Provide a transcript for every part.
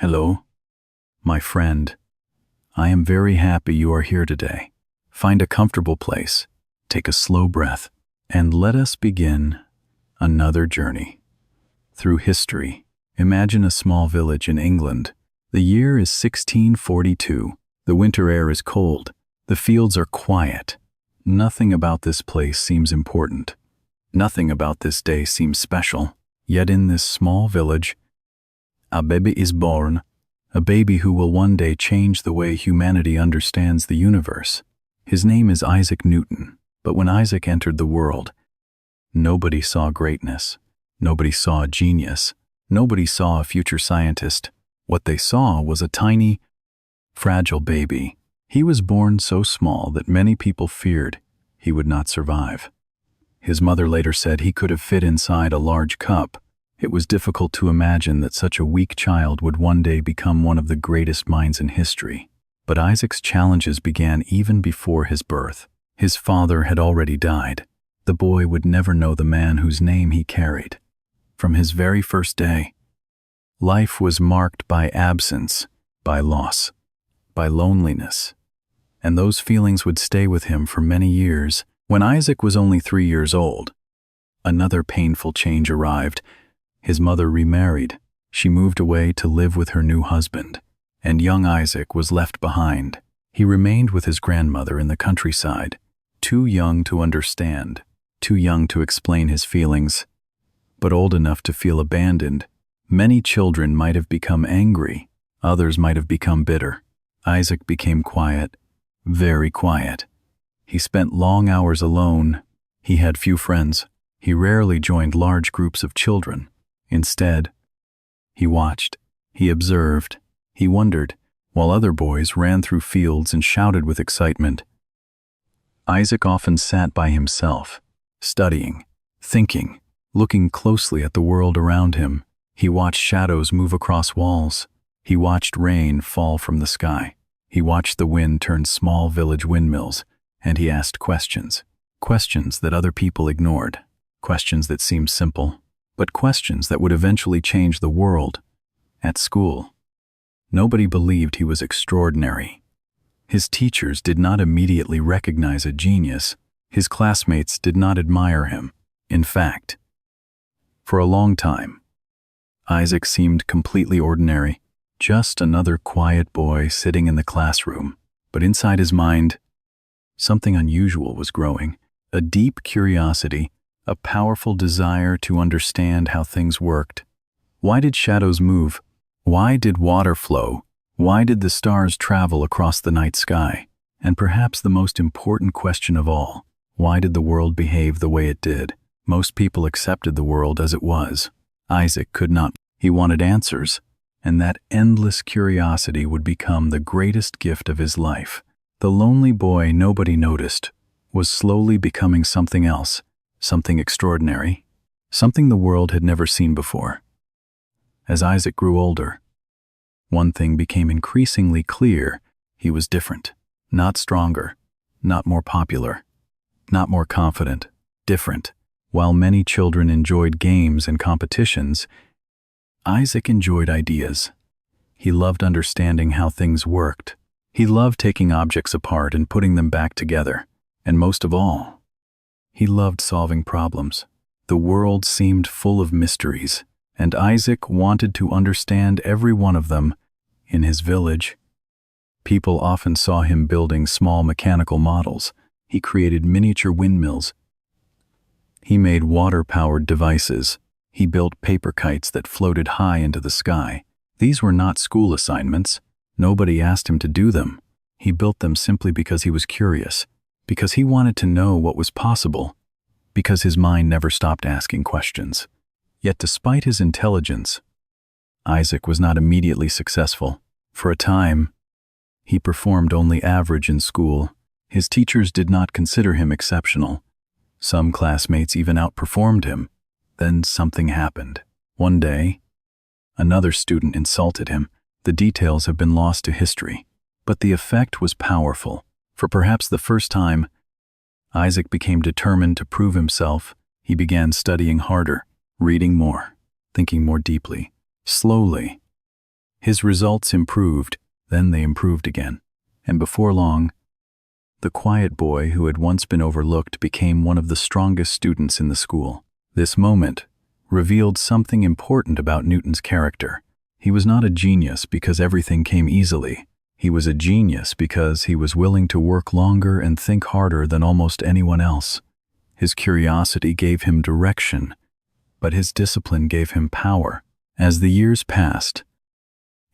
Hello, my friend. I am very happy you are here today. Find a comfortable place, take a slow breath, and let us begin another journey through history. Imagine a small village in England. The year is 1642. The winter air is cold. The fields are quiet. Nothing about this place seems important. Nothing about this day seems special. Yet in this small village, a baby is born, a baby who will one day change the way humanity understands the universe. His name is Isaac Newton, but when Isaac entered the world, nobody saw greatness. Nobody saw a genius. Nobody saw a future scientist. What they saw was a tiny, fragile baby. He was born so small that many people feared he would not survive. His mother later said he could have fit inside a large cup. It was difficult to imagine that such a weak child would one day become one of the greatest minds in history. But Isaac's challenges began even before his birth. His father had already died. The boy would never know the man whose name he carried. From his very first day, life was marked by absence, by loss, by loneliness. And those feelings would stay with him for many years. When Isaac was only 3 years old, another painful change arrived. His mother remarried. She moved away to live with her new husband, and young Isaac was left behind. He remained with his grandmother in the countryside, too young to understand, too young to explain his feelings, but old enough to feel abandoned. Many children might have become angry, others might have become bitter. Isaac became quiet, very quiet. He spent long hours alone. He had few friends. He rarely joined large groups of children. Instead, he watched, he observed, he wondered, while other boys ran through fields and shouted with excitement. Isaac often sat by himself, studying, thinking, looking closely at the world around him. He watched shadows move across walls. He watched rain fall from the sky. He watched the wind turn small village windmills, and he asked questions that other people ignored, questions that seemed simple, but questions that would eventually change the world. At school, nobody believed he was extraordinary. His teachers did not immediately recognize a genius. His classmates did not admire him. In fact, for a long time, Isaac seemed completely ordinary, just another quiet boy sitting in the classroom. But inside his mind, something unusual was growing, a deep curiosity, a powerful desire to understand how things worked. Why did shadows move? Why did water flow? Why did the stars travel across the night sky? And perhaps the most important question of all, why did the world behave the way it did? Most people accepted the world as it was. Isaac could not. He wanted answers, and that endless curiosity would become the greatest gift of his life. The lonely boy nobody noticed was slowly becoming something else. Something extraordinary, something the world had never seen before. As Isaac grew older, one thing became increasingly clear. He was different, not stronger, not more popular, not more confident, different. While many children enjoyed games and competitions, Isaac enjoyed ideas. He loved understanding how things worked. He loved taking objects apart and putting them back together. And most of all, he loved solving problems. The world seemed full of mysteries, and Isaac wanted to understand every one of them. In his village, people often saw him building small mechanical models. He created miniature windmills. He made water-powered devices. He built paper kites that floated high into the sky. These were not school assignments. Nobody asked him to do them. He built them simply because he was curious, because he wanted to know what was possible, because his mind never stopped asking questions. Yet despite his intelligence, Isaac was not immediately successful. For a time, he performed only average in school. His teachers did not consider him exceptional. Some classmates even outperformed him. Then something happened. One day, another student insulted him. The details have been lost to history, but the effect was powerful. For perhaps the first time, Isaac became determined to prove himself. He began studying harder, reading more, thinking more deeply. Slowly, His results improved, then they improved again. And before long, the quiet boy who had once been overlooked became one of the strongest students in the school. This moment revealed something important about Newton's character. He was not a genius because everything came easily. He was a genius because he was willing to work longer and think harder than almost anyone else. His curiosity gave him direction, but his discipline gave him power. As the years passed,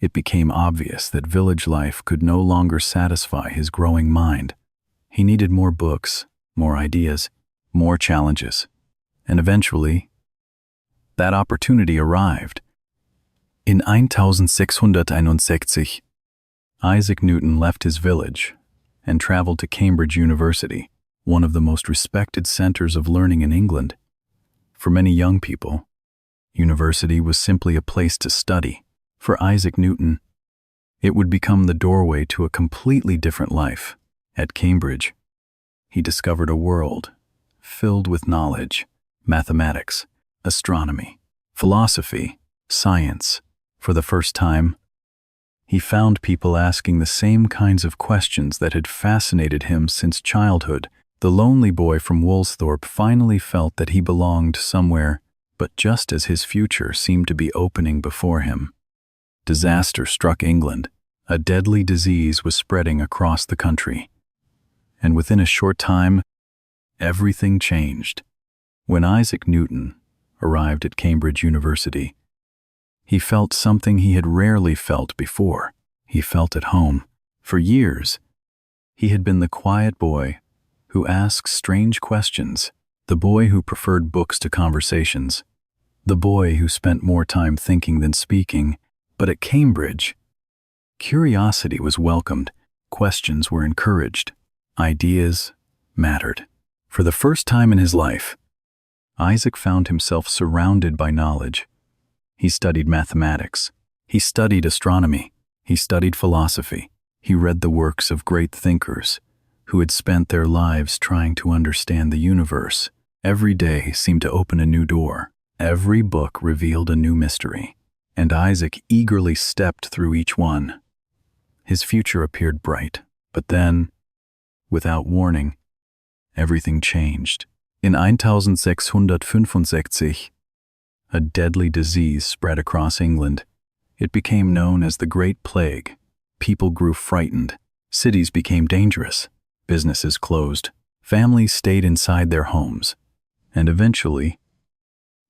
it became obvious that village life could no longer satisfy his growing mind. He needed more books, more ideas, more challenges. And eventually, that opportunity arrived. In 1661, Isaac Newton left his village and traveled to Cambridge University, one of the most respected centers of learning in England. For many young people, university was simply a place to study. For Isaac Newton, it would become the doorway to a completely different life. At Cambridge, he discovered a world filled with knowledge, mathematics, astronomy, philosophy, science. For the first time, he found people asking the same kinds of questions that had fascinated him since childhood. The lonely boy from Woolsthorpe finally felt that he belonged somewhere, but just as his future seemed to be opening before him, disaster struck England. A deadly disease was spreading across the country. And within a short time, everything changed. When Isaac Newton arrived at Cambridge University, he felt something he had rarely felt before. He felt at home. For years, he had been the quiet boy who asked strange questions, the boy who preferred books to conversations, the boy who spent more time thinking than speaking. But at Cambridge, curiosity was welcomed, questions were encouraged, ideas mattered. For the first time in his life, Isaac found himself surrounded by knowledge. He studied mathematics, he studied astronomy, he studied philosophy, he read the works of great thinkers who had spent their lives trying to understand the universe. Every day seemed to open a new door. Every book revealed a new mystery, and Isaac eagerly stepped through each one. His future appeared bright, but then, without warning, everything changed. In 1665, a deadly disease spread across England. It became known as the Great Plague. People grew frightened. Cities became dangerous. Businesses closed. Families stayed inside their homes. And eventually,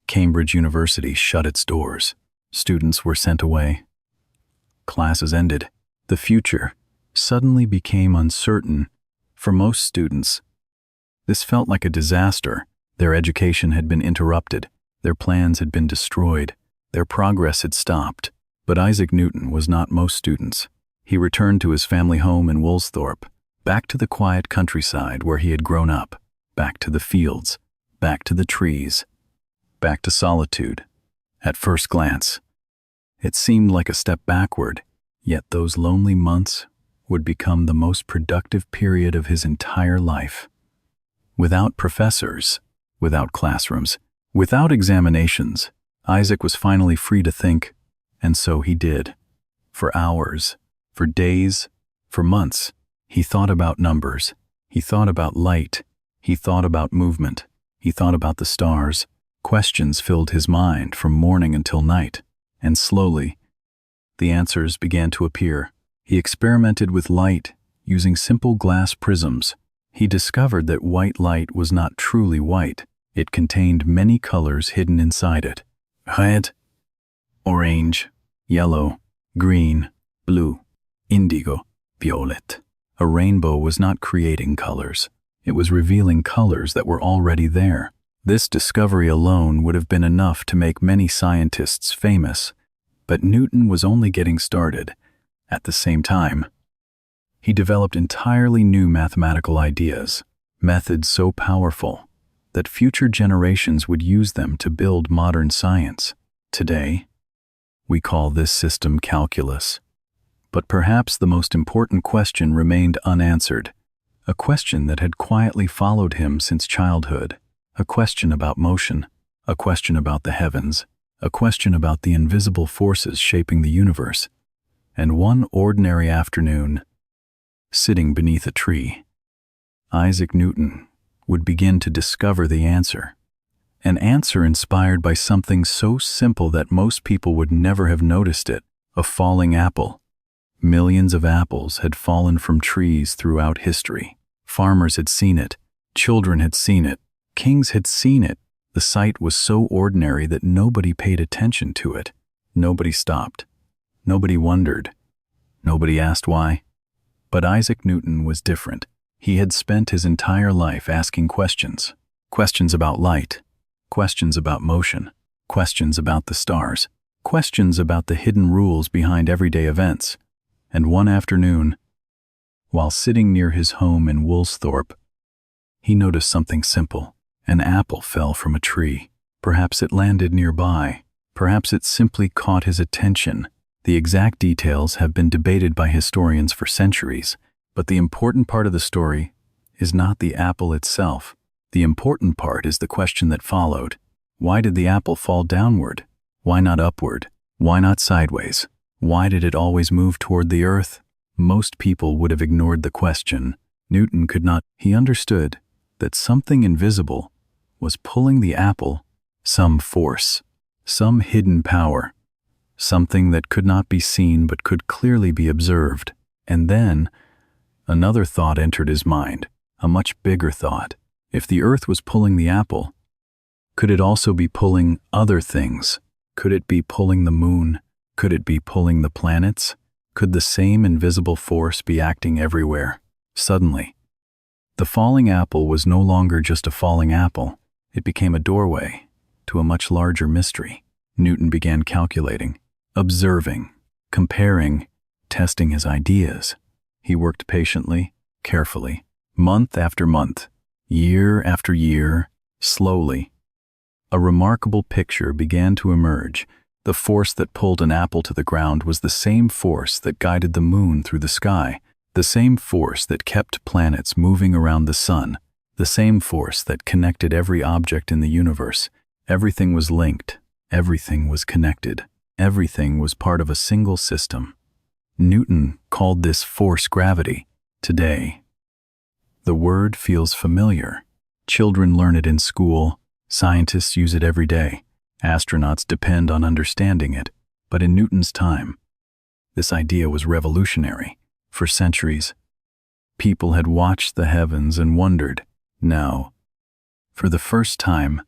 Cambridge University shut its doors. Students were sent away. Classes ended. The future suddenly became uncertain for most students. This felt like a disaster. Their education had been interrupted. Their plans had been destroyed. Their progress had stopped. But Isaac Newton was not most students. He returned to his family home in Woolsthorpe, back to the quiet countryside where he had grown up, back to the fields, back to the trees, back to solitude. At first glance, it seemed like a step backward, yet those lonely months would become the most productive period of his entire life. Without professors, without classrooms, without examinations, Isaac was finally free to think, and so he did. For hours, for days, for months, he thought about numbers, he thought about light, he thought about movement, he thought about the stars. Questions filled his mind from morning until night, and slowly, the answers began to appear. He experimented with light, using simple glass prisms. He discovered that white light was not truly white. It contained many colors hidden inside it. Red, orange, yellow, green, blue, indigo, violet. A rainbow was not creating colors. It was revealing colors that were already there. This discovery alone would have been enough to make many scientists famous, but Newton was only getting started. At the same time, he developed entirely new mathematical ideas, methods so powerful that future generations would use them to build modern science. Today, we call this system calculus. But perhaps the most important question remained unanswered, a question that had quietly followed him since childhood, a question about motion, a question about the heavens, a question about the invisible forces shaping the universe. And one ordinary afternoon, sitting beneath a tree, Isaac Newton would begin to discover the answer. An answer inspired by something so simple that most people would never have noticed it: a falling apple. Millions of apples had fallen from trees throughout history. Farmers had seen it. Children had seen it. Kings had seen it. The sight was so ordinary that nobody paid attention to it. Nobody stopped. Nobody wondered. Nobody asked why. But Isaac Newton was different. He had spent his entire life asking questions. Questions about light. Questions about motion. Questions about the stars. Questions about the hidden rules behind everyday events. And one afternoon, while sitting near his home in Woolsthorpe, he noticed something simple. An apple fell from a tree. Perhaps it landed nearby. Perhaps it simply caught his attention. The exact details have been debated by historians for centuries, but the important part of the story is not the apple itself. The important part is the question that followed. Why did the apple fall downward? Why not upward? Why not sideways? Why did it always move toward the earth? Most people would have ignored the question. Newton could not. He understood that something invisible was pulling the apple, some force, some hidden power, something that could not be seen but could clearly be observed. And then another thought entered his mind, a much bigger thought. If the earth was pulling the apple, could it also be pulling other things? Could it be pulling the moon? Could it be pulling the planets? Could the same invisible force be acting everywhere? Suddenly, the falling apple was no longer just a falling apple. It became a doorway to a much larger mystery. Newton began calculating, observing, comparing, testing his ideas. He worked patiently, carefully, month after month, year after year, slowly. A remarkable picture began to emerge. The force that pulled an apple to the ground was the same force that guided the moon through the sky, the same force that kept planets moving around the sun, the same force that connected every object in the universe. Everything was linked, everything was connected, everything was part of a single system. Newton called this force gravity. Today, the word feels familiar. Children learn it in school. Scientists use it every day. Astronauts depend on understanding it. But in Newton's time, this idea was revolutionary. For centuries, people had watched the heavens and wondered. Now, for the first time,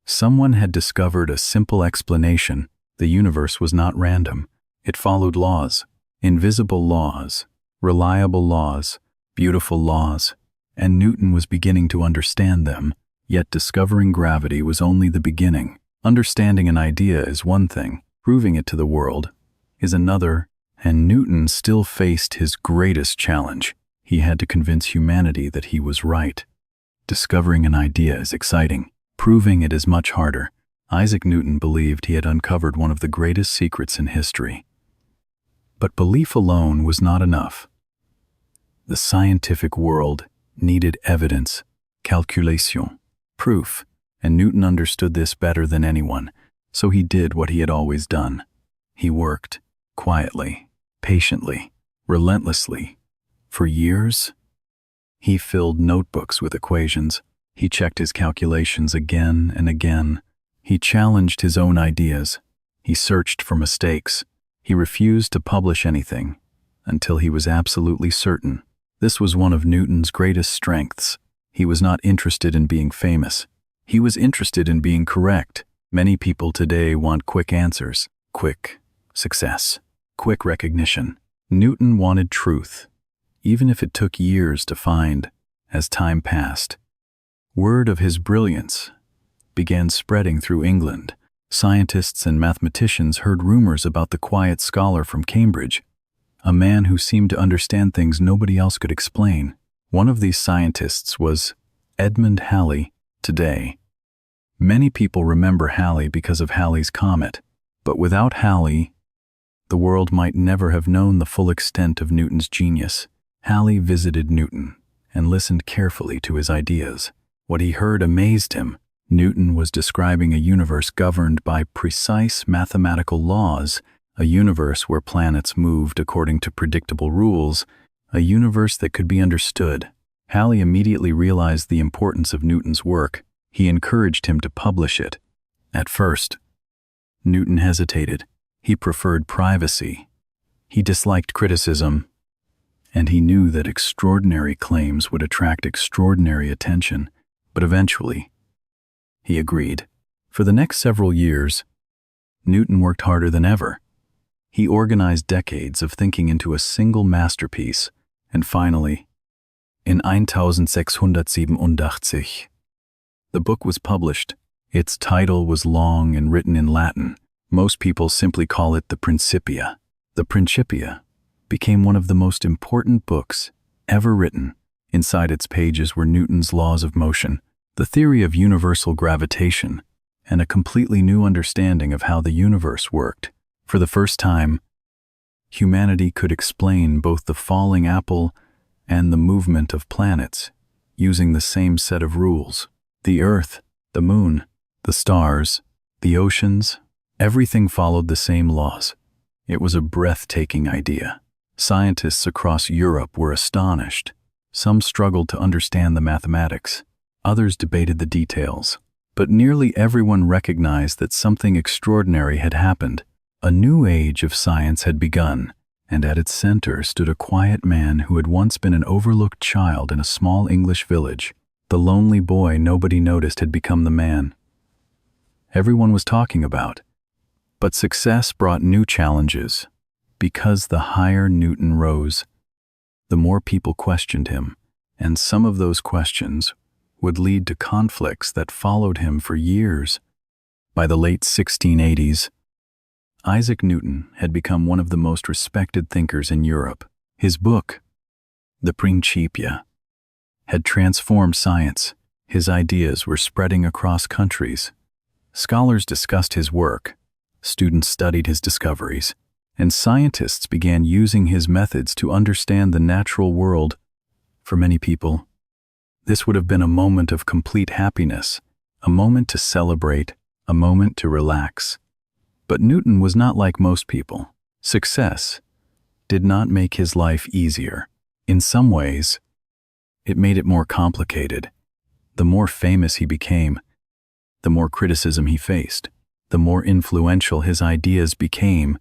someone had discovered a simple explanation. The universe was not random. It followed laws, invisible laws, reliable laws, beautiful laws, and Newton was beginning to understand them. Yet discovering gravity was only the beginning. Understanding an idea is one thing, proving it to the world is another, and Newton still faced his greatest challenge. He had to convince humanity that he was right. Discovering an idea is exciting. Proving it is much harder. Isaac Newton believed he had uncovered one of the greatest secrets in history. But belief alone was not enough. The scientific world needed evidence, calculation, proof, and Newton understood this better than anyone, so he did what he had always done. He worked, quietly, patiently, relentlessly. For years, he filled notebooks with equations. He checked his calculations again and again. He challenged his own ideas. He searched for mistakes. He refused to publish anything until he was absolutely certain. This was one of Newton's greatest strengths. He was not interested in being famous. He was interested in being correct. Many people today want quick answers, quick success, quick recognition. Newton wanted truth, even if it took years to find. As time passed, word of his brilliance began spreading through England. Scientists and mathematicians heard rumors about the quiet scholar from Cambridge, a man who seemed to understand things nobody else could explain. One of these scientists was Edmund Halley. Today, many people remember Halley because of Halley's comet, but without Halley, the world might never have known the full extent of Newton's genius. Halley visited Newton and listened carefully to his ideas. What he heard amazed him. Newton was describing a universe governed by precise mathematical laws a universe where planets moved according to predictable rules, a universe that could be understood. Halley immediately realized the importance of Newton's work. He encouraged him to publish it. At first, Newton hesitated. He preferred privacy. He disliked criticism, and he knew that extraordinary claims would attract extraordinary attention. But eventually, he agreed. For the next several years, Newton worked harder than ever. He organized decades of thinking into a single masterpiece, and finally, in 1687, the book was published. Its title was long and written in Latin. Most people simply call it the Principia. The Principia became one of the most important books ever written. Inside its pages were Newton's laws of motion, the theory of universal gravitation, and a completely new understanding of how the universe worked. For the first time, humanity could explain both the falling apple and the movement of planets using the same set of rules. The Earth, the Moon, the stars, the oceans, everything followed the same laws. It was a breathtaking idea. Scientists across Europe were astonished. Some struggled to understand the mathematics. Others debated the details. But nearly everyone recognized that something extraordinary had happened. A new age of science had begun, and at its center stood a quiet man who had once been an overlooked child in a small English village. The lonely boy nobody noticed had become the man everyone was talking about. But success brought new challenges. Because the higher Newton rose, the more people questioned him, and some of those questions would lead to conflicts that followed him for years. By the late 1680s, Isaac Newton had become one of the most respected thinkers in Europe. His book, The Principia, had transformed science. His ideas were spreading across countries. Scholars discussed his work, students studied his discoveries, and scientists began using his methods to understand the natural world. For many people, this would have been a moment of complete happiness, a moment to celebrate, a moment to relax. But Newton was not like most people. Success did not make his life easier. In some ways, it made it more complicated. The more famous he became, the more criticism he faced. The more influential his ideas became,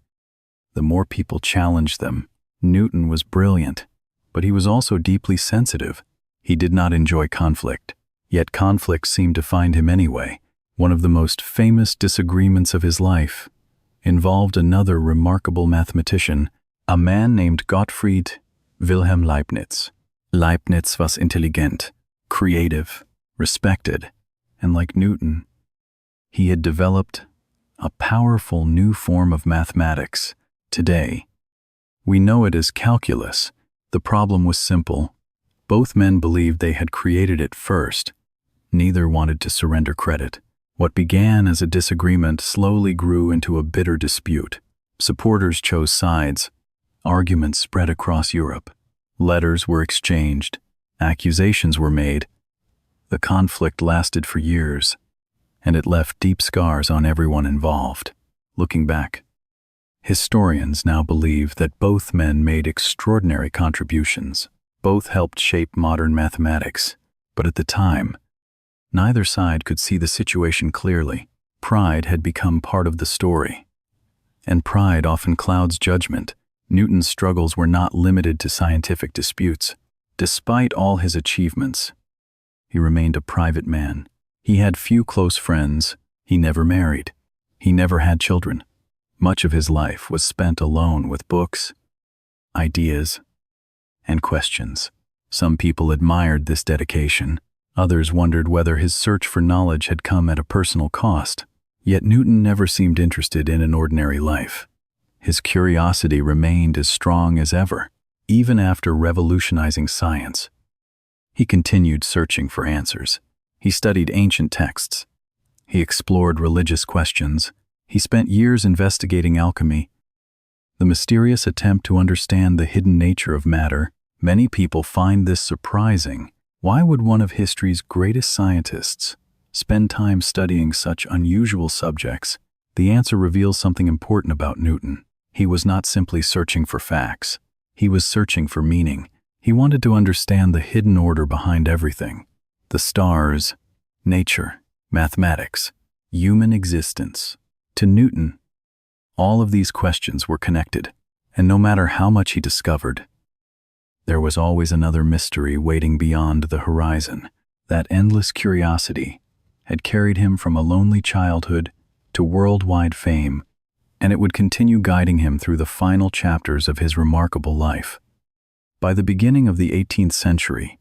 the more people challenged them. Newton was brilliant, but he was also deeply sensitive. He did not enjoy conflict, yet conflict seemed to find him anyway. One of the most famous disagreements of his life involved another remarkable mathematician, a man named Gottfried Wilhelm Leibniz. Leibniz was intelligent, creative, respected, and like Newton, he had developed a powerful new form of mathematics. Today, we know it as calculus. The problem was simple. Both men believed they had created it first. Neither wanted to surrender credit. What began as a disagreement slowly grew into a bitter dispute. Supporters chose sides. Arguments spread across Europe. Letters were exchanged. Accusations were made. The conflict lasted for years, and it left deep scars on everyone involved. Looking back, historians now believe that both men made extraordinary contributions. Both helped shape modern mathematics, but at the time, neither side could see the situation clearly. Pride had become part of the story, and pride often clouds judgment. Newton's struggles were not limited to scientific disputes. Despite all his achievements, he remained a private man. He had few close friends. He never married. He never had children. Much of his life was spent alone with books, ideas, and questions. Some people admired this dedication. Others wondered whether his search for knowledge had come at a personal cost. Yet Newton never seemed interested in an ordinary life. His curiosity remained as strong as ever. Even after revolutionizing science, he continued searching for answers. He studied ancient texts. He explored religious questions. He spent years investigating alchemy, the mysterious attempt to understand the hidden nature of matter. Many people find this surprising. Why would one of history's greatest scientists spend time studying such unusual subjects? The answer reveals something important about Newton. He was not simply searching for facts. He was searching for meaning. He wanted to understand the hidden order behind everything. The stars, nature, mathematics, human existence. To Newton, all of these questions were connected, and no matter how much he discovered, there was always another mystery waiting beyond the horizon. That endless curiosity had carried him from a lonely childhood to worldwide fame, and it would continue guiding him through the final chapters of his remarkable life. By the beginning of the 18th century,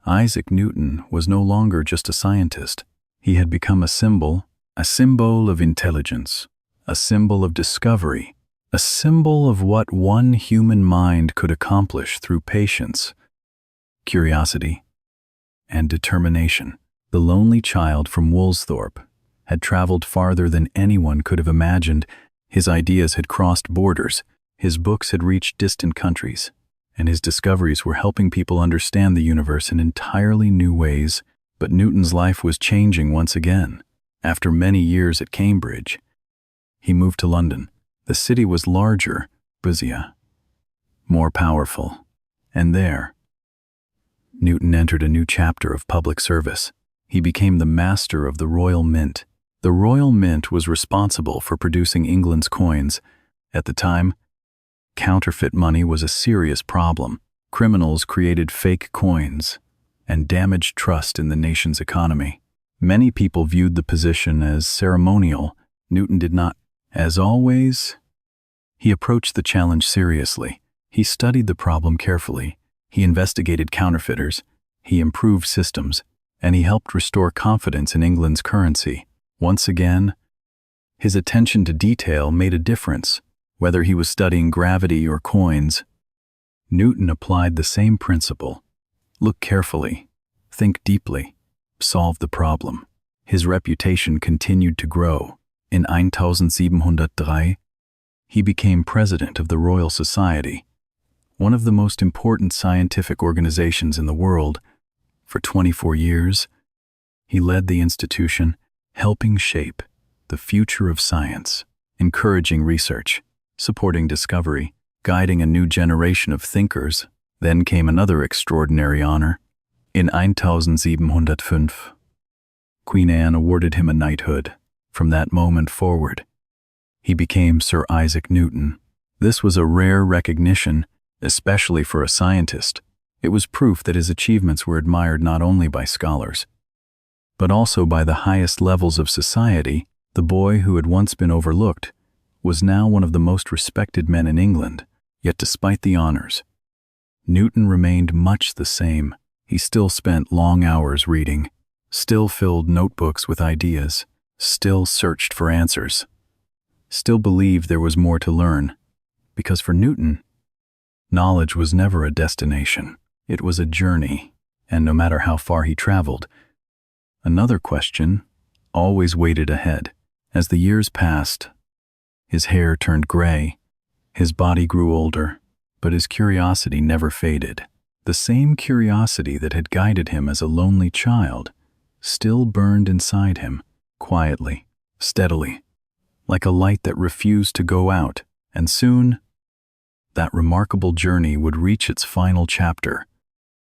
Isaac Newton was no longer just a scientist. He had become a symbol of intelligence, a symbol of discovery, a symbol of what one human mind could accomplish through patience, curiosity, and determination. The lonely child from Woolsthorpe had traveled farther than anyone could have imagined. His ideas had crossed borders, his books had reached distant countries, and his discoveries were helping people understand the universe in entirely new ways. But Newton's life was changing once again. After many years at Cambridge, he moved to London. The city was larger, busier, more powerful, and there, Newton entered a new chapter of public service. He became the master of the Royal Mint. The Royal Mint was responsible for producing England's coins. At the time, counterfeit money was a serious problem. Criminals created fake coins and damaged trust in the nation's economy. Many people viewed the position as ceremonial. Newton did not. As always, he approached the challenge seriously. He studied the problem carefully. He investigated counterfeiters, he improved systems, and he helped restore confidence in England's currency. Once again, his attention to detail made a difference. Whether he was studying gravity or coins, Newton applied the same principle. Look carefully, think deeply, solve the problem. His reputation continued to grow. In 1703, he became president of the Royal Society, one of the most important scientific organizations in the world. For 24 years, he led the institution, helping shape the future of science, encouraging research, supporting discovery, guiding a new generation of thinkers. Then came another extraordinary honor. In 1705, Queen Anne awarded him a knighthood. From that moment forward, he became Sir Isaac Newton. This was a rare recognition, especially for a scientist. It was proof that his achievements were admired not only by scholars, but also by the highest levels of society. The boy who had once been overlooked was now one of the most respected men in England. Yet despite the honors, Newton remained much the same. He still spent long hours reading, still filled notebooks with ideas, still searched for answers, still believed there was more to learn. Because for Newton, knowledge was never a destination. It was a journey, and no matter how far he traveled, another question always waited ahead. As the years passed, his hair turned gray, his body grew older, but his curiosity never faded. The same curiosity that had guided him as a lonely child still burned inside him, quietly, steadily, like a light that refused to go out. And soon, that remarkable journey would reach its final chapter.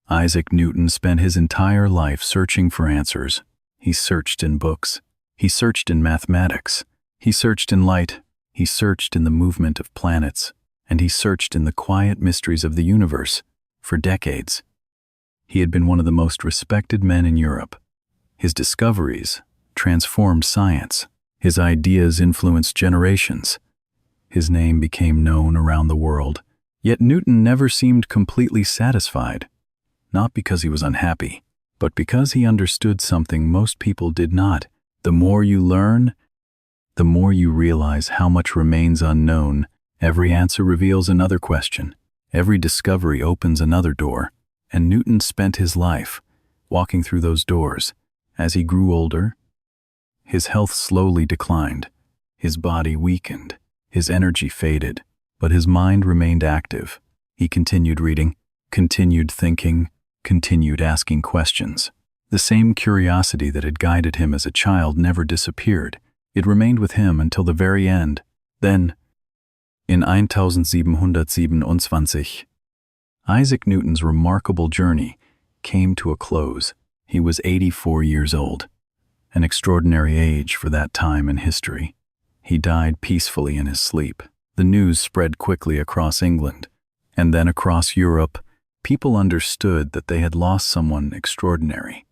Isaac Newton spent his entire life searching for answers. He searched in books. He searched in mathematics. He searched in light. He searched in the movement of planets. And he searched in the quiet mysteries of the universe. For decades, he had been one of the most respected men in Europe. His discoveries transformed science. His ideas influenced generations. His name became known around the world. Yet Newton never seemed completely satisfied, not because he was unhappy, but because he understood something most people did not. The more you learn, the more you realize how much remains unknown. Every answer reveals another question. Every discovery opens another door, and Newton spent his life walking through those doors. As he grew older, his health slowly declined, his body weakened, his energy faded, but his mind remained active. He continued reading, continued thinking, continued asking questions. The same curiosity that had guided him as a child never disappeared. It remained with him until the very end. Then, In 1727, Isaac Newton's remarkable journey came to a close. He was 84 years old, an extraordinary age for that time in history. He died peacefully in his sleep. The news spread quickly across England, and then across Europe. People understood that they had lost someone extraordinary.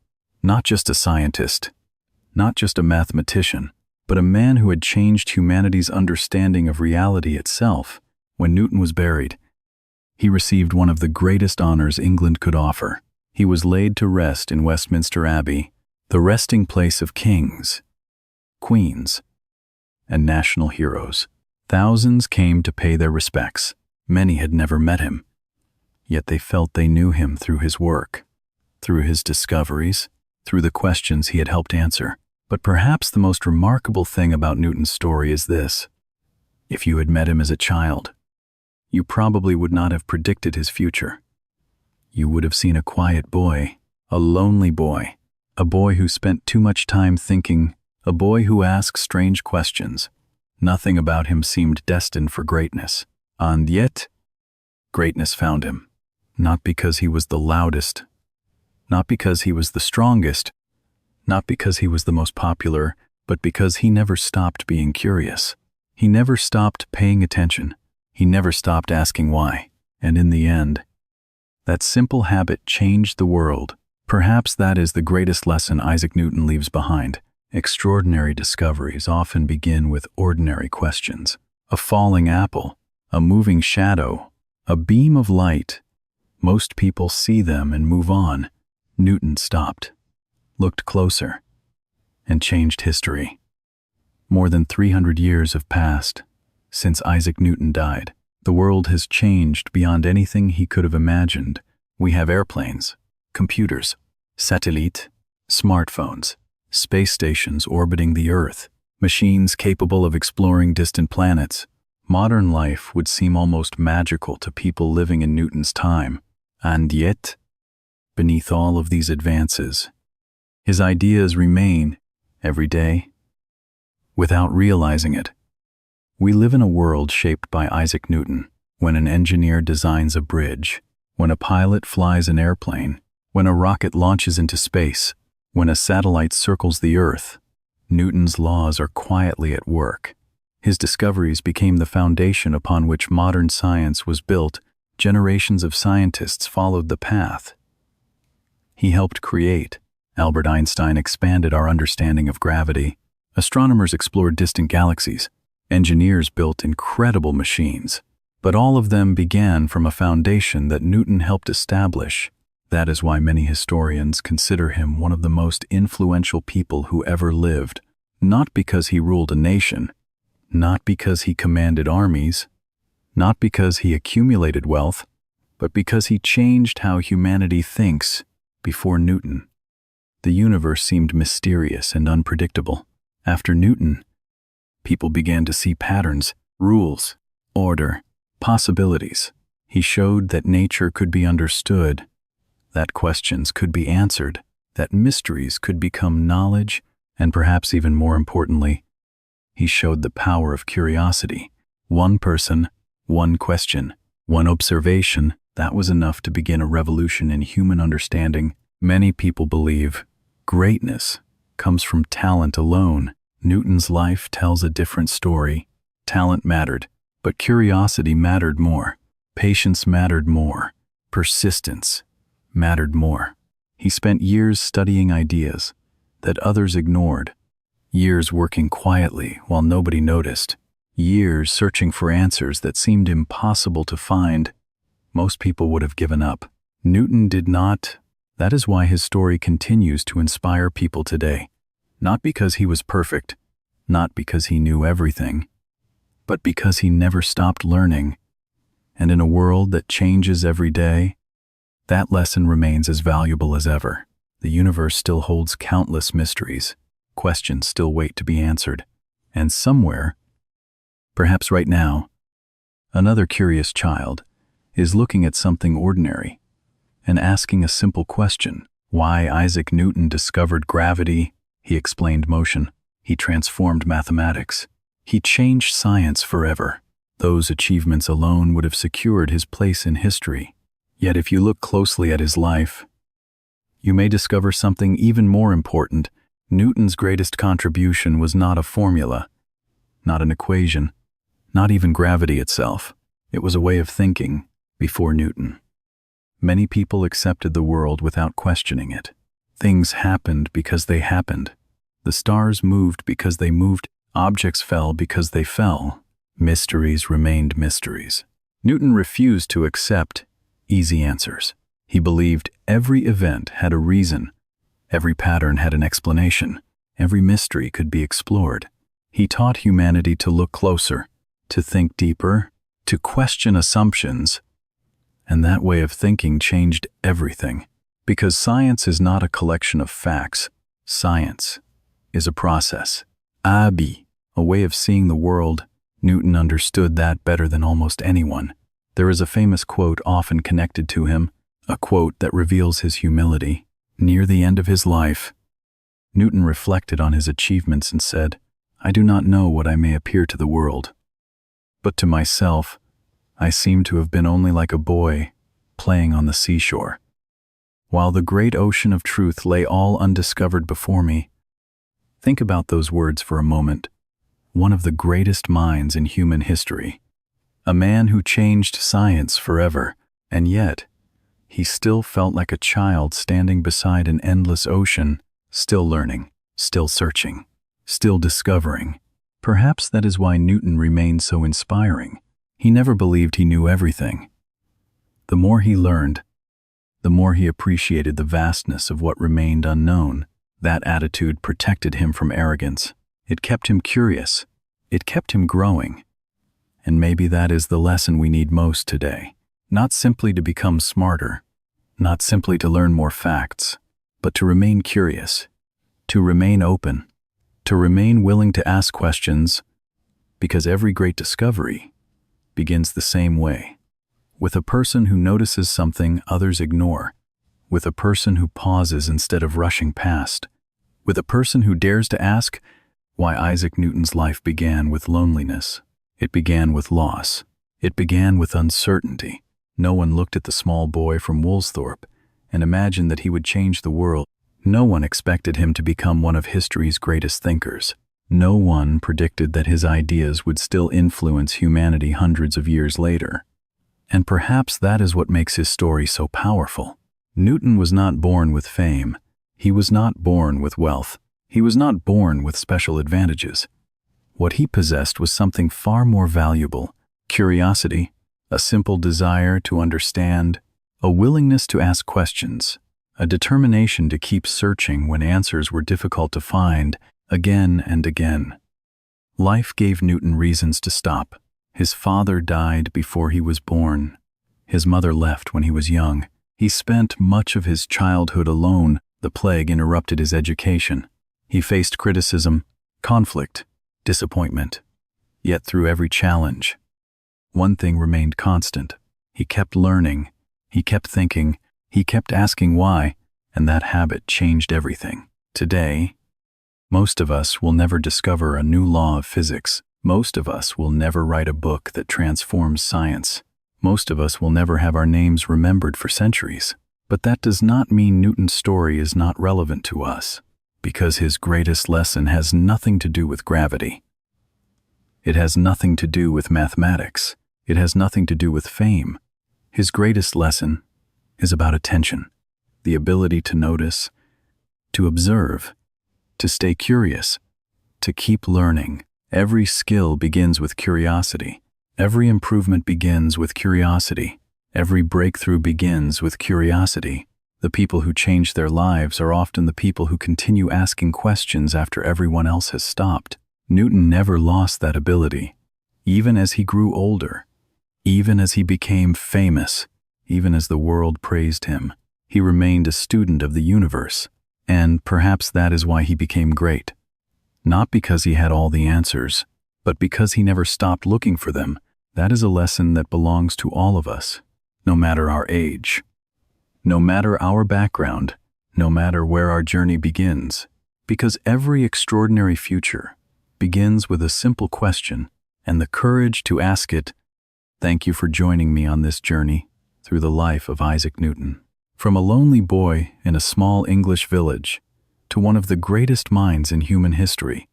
Not just a scientist, not just a mathematician, but a man who had changed humanity's understanding of reality itself. When Newton was buried, he received one of the greatest honors England could offer. He was laid to rest in Westminster Abbey, the resting place of kings, queens, and national heroes. Thousands came to pay their respects. Many had never met him, yet they felt they knew him through his work, through his discoveries, through the questions he had helped answer. But perhaps the most remarkable thing about Newton's story is this. If you had met him as a child, you probably would not have predicted his future. You would have seen a quiet boy, a lonely boy, a boy who spent too much time thinking, a boy who asked strange questions. Nothing about him seemed destined for greatness. And yet, greatness found him. Not because he was the loudest, not because he was the strongest, not because he was the most popular, but because he never stopped being curious. He never stopped paying attention. He never stopped asking why. And in the end, that simple habit changed the world. Perhaps that is the greatest lesson Isaac Newton leaves behind. Extraordinary discoveries often begin with ordinary questions. A falling apple, a moving shadow, a beam of light. Most people see them and move on. Newton stopped, looked closer, and changed history. More than 300 years have passed since Isaac Newton died. The world has changed beyond anything he could have imagined. We have airplanes, computers, satellite, smartphones, space stations orbiting the Earth, machines capable of exploring distant planets. Modern life would seem almost magical to people living in Newton's time. And yet, beneath all of these advances, his ideas remain every day, without realizing it. We live in a world shaped by Isaac Newton. When an engineer designs a bridge, when a pilot flies an airplane, when a rocket launches into space, when a satellite circles the Earth, Newton's laws are quietly at work. His discoveries became the foundation upon which modern science was built. Generations of scientists followed the path he helped create. Albert Einstein expanded our understanding of gravity. Astronomers explored distant galaxies. Engineers built incredible machines. But all of them began from a foundation that Newton helped establish. That is why many historians consider him one of the most influential people who ever lived. Not because he ruled a nation, not because he commanded armies, not because he accumulated wealth, but because he changed how humanity thinks. Before Newton, the universe seemed mysterious and unpredictable. After Newton, people began to see patterns, rules, order, possibilities. He showed that nature could be understood, that questions could be answered, that mysteries could become knowledge, and perhaps even more importantly, he showed the power of curiosity. One person, one question, one observation, that was enough to begin a revolution in human understanding. Many people believe greatness comes from talent alone. Newton's life tells a different story. Talent mattered, but curiosity mattered more. Patience mattered more. Persistence mattered more. He spent years studying ideas that others ignored, years working quietly while nobody noticed, years searching for answers that seemed impossible to find. Most people would have given up. Newton did not. That is why his story continues to inspire people today. Not because he was perfect, not because he knew everything, but because he never stopped learning. And in a world that changes every day, that lesson remains as valuable as ever. The universe still holds countless mysteries. Questions still wait to be answered. And somewhere, perhaps right now, another curious child is looking at something ordinary and asking a simple question. Why Isaac Newton discovered gravity? He explained motion. He transformed mathematics. He changed science forever. Those achievements alone would have secured his place in history. Yet if you look closely at his life, you may discover something even more important. Newton's greatest contribution was not a formula, not an equation, not even gravity itself. It was a way of thinking. Before Newton, many people accepted the world without questioning it. Things happened because they happened. The stars moved because they moved. Objects fell because they fell. Mysteries remained mysteries. Newton refused to accept easy answers. He believed every event had a reason. Every pattern had an explanation. Every mystery could be explored. He taught humanity to look closer, to think deeper, to question assumptions. And that way of thinking changed everything. Because science is not a collection of facts. Science is a process. A way of seeing the world. Newton understood that better than almost anyone. There is a famous quote often connected to him, a quote that reveals his humility. Near the end of his life, Newton reflected on his achievements and said, "I do not know what I may appear to the world, but to myself, I seem to have been only like a boy playing on the seashore, while the great ocean of truth lay all undiscovered before me." Think about those words for a moment. One of the greatest minds in human history, a man who changed science forever, and yet he still felt like a child standing beside an endless ocean, still learning, still searching, still discovering. Perhaps that is why Newton remained so inspiring. He never believed he knew everything. The more he learned, the more he appreciated the vastness of what remained unknown. That attitude protected him from arrogance. It kept him curious. It kept him growing. And maybe that is the lesson we need most today. Not simply to become smarter, not simply to learn more facts, but to remain curious, to remain open, to remain willing to ask questions, because every great discovery begins the same way, with a person who notices something others ignore, with a person who pauses instead of rushing past, with a person who dares to ask why. Isaac Newton's life began with loneliness. It began with loss. It began with uncertainty. No one looked at the small boy from Woolsthorpe and imagined that he would change the world. No one expected him to become one of history's greatest thinkers. No one predicted that his ideas would still influence humanity hundreds of years later. And perhaps that is what makes his story so powerful. Newton was not born with fame. He was not born with wealth. He was not born with special advantages. What he possessed was something far more valuable: curiosity, a simple desire to understand, a willingness to ask questions, a determination to keep searching when answers were difficult to find, again and again. Life gave Newton reasons to stop. His father died before he was born. His mother left when he was young. He spent much of his childhood alone. The plague interrupted his education. He faced criticism, conflict, disappointment. Yet through every challenge, one thing remained constant. He kept learning, he kept thinking, he kept asking why, and that habit changed everything. Today, most of us will never discover a new law of physics. Most of us will never write a book that transforms science. Most of us will never have our names remembered for centuries. But that does not mean Newton's story is not relevant to us, because his greatest lesson has nothing to do with gravity. It has nothing to do with mathematics. It has nothing to do with fame. His greatest lesson is about attention, the ability to notice, to observe, to stay curious, to keep learning. Every skill begins with curiosity. Every improvement begins with curiosity. Every breakthrough begins with curiosity. The people who change their lives are often the people who continue asking questions after everyone else has stopped. Newton never lost that ability. Even as he grew older, even as he became famous, even as the world praised him, he remained a student of the universe. And perhaps that is why he became great. Not because he had all the answers, but because he never stopped looking for them. That is a lesson that belongs to all of us, no matter our age, no matter our background, no matter where our journey begins, because every extraordinary future begins with a simple question: and the courage to ask it. Thank you for joining me on this journey through the life of Isaac Newton. From a lonely boy in a small English village to one of the greatest minds in human history,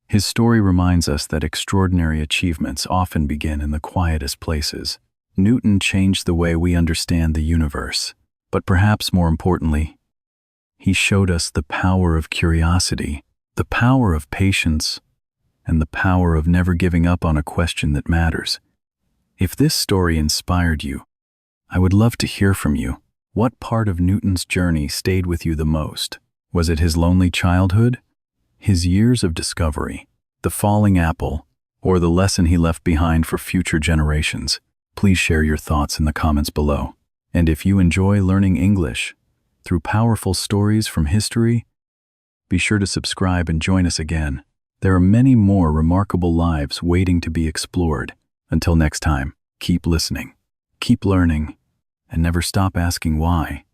his story reminds us that extraordinary achievements often begin in the quietest places. Newton changed the way we understand the universe, but perhaps more importantly, he showed us the power of curiosity, the power of patience, and the power of never giving up on a question that matters. If this story inspired you, I would love to hear from you. What part of Newton's journey stayed with you the most? Was it his lonely childhood, his years of discovery, the falling apple, or the lesson he left behind for future generations? Please share your thoughts in the comments below. And if you enjoy learning English through powerful stories from history, be sure to subscribe and join us again. There are many more remarkable lives waiting to be explored. Until next time, keep listening, keep learning, and never stop asking why.